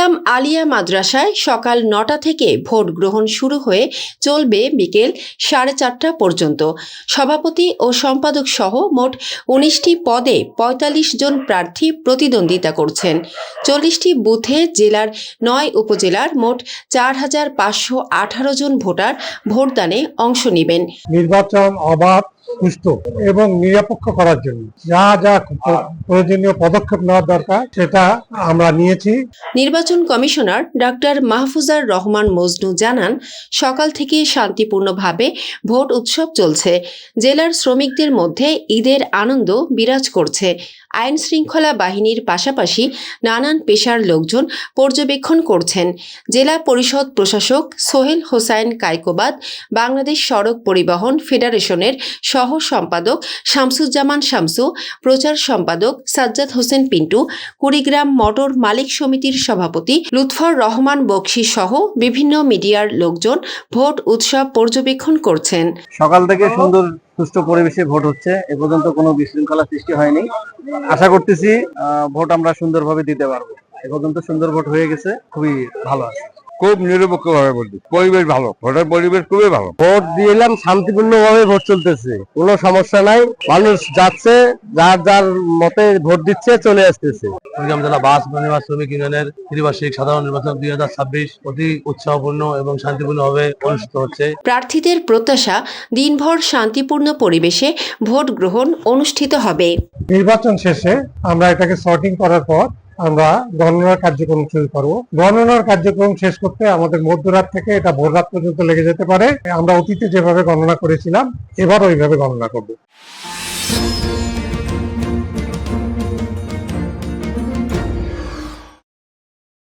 কুড়িগ্রাম আলিয়া মাদ্রাসায় সকাল ৯টা থেকে ভোট গ্রহণ শুরু হয়ে চলবে বিকেল 4:30 পর্যন্ত। সভাপতি ও সম্পাদক সহ মোট ১৯টি পদে ৪৫ জন প্রার্থী প্রতিদ্বন্দ্বিতা করছেন। ৪০টি বুথে জেলার ৯ উপজেলার মোট ৪,৫১৮ জন ভোটার ভোটদানে অংশ নেবেন। নির্বাচন অবাধ, সুষ্ঠু এবং নিরপেক্ষ করার জন্য যা যা প্রয়োজনীয় পদক্ষেপ নেওয়া দরকার সেটা আমরা নিয়েছি। নির্বাচন কমিশনার ডাক্তার মাহফুজার রহমান মজনু জানান, সকাল থেকে শান্তিপূর্ণভাবে ভোট উৎসব চলছে। জেলার শ্রমিকদের মধ্যে ঈদের আনন্দ বিরাজ করছে। আইন শৃঙ্খলা বাহিনীর পাশাপাশি নানান পেশার লোকজন পর্যবেক্ষণ করছেন। জেলা পরিষদ প্রশাসক সোহেল হোসাইন কায়কোবাদ, বাংলাদেশ সড়ক পরিবহন ফেডারেশনের সহ সম্পাদক শামসুজ্জামান শামসু, প্রচার সম্পাদক সাজ্জাদ হোসেন পিন্টু, কুড়িগ্রাম মোটর মালিক সমিতির সভাপতি লুৎফর রহমান বকশী সহ বিভিন্ন মিডিয়ার লোকজন ভোট উৎসব পর্যবেক্ষণ করছেন। সকাল থেকে সুন্দর সুষ্ঠু পরিবেশে ভোট হচ্ছে। এ পর্যন্ত কোনো বিশৃঙ্খলা সৃষ্টি হয়নি। আশা করতেছি ভোট আমরা সুন্দরভাবে দিতে পারবো। এ পর্যন্ত সুন্দর ভোট হয়ে গেছে, খুবই ভালো আছে। খুব নিরপেক্ষভাবে ভোট দিচ্ছি। পরিবেশ ভালো, ভোটের পরিবেশ খুবই ভালো। ভোট দিলাম, শান্তিপূর্ণভাবে ভোট চলতেছে, কোনো সমস্যা নাই। মানুষ যাচ্ছে, যার যার মতে ভোট দিচ্ছে, চলে আসতেছে। কুড়িগ্রাম জেলা বাস মালিক শ্রমিক ইউনিয়নের ত্রিবার্ষিক সাধারণ নির্বাচন 2026 অতি উৎসাহপূর্ণ এবং শান্তিপূর্ণভাবে অনুষ্ঠিত হচ্ছে। প্রার্থীদের প্রত্যাশা, দিনভর শান্তিপূর্ণ পরিবেশে ভোট গ্রহণ অনুষ্ঠিত হবে। নির্বাচন শেষে আমরা এটাকে সর্টিং করার পর আমরা গণনার কার্যক্রম শুরু করবো। গণনার কার্যক্রম শেষ করতে আমাদের মধ্যরাত থেকে এটা ভোর রাত পর্যন্ত লেগে যেতে পারে। আমরা অতীতে যেভাবে গণনা করেছিলাম এবার ওইভাবে গণনা করব।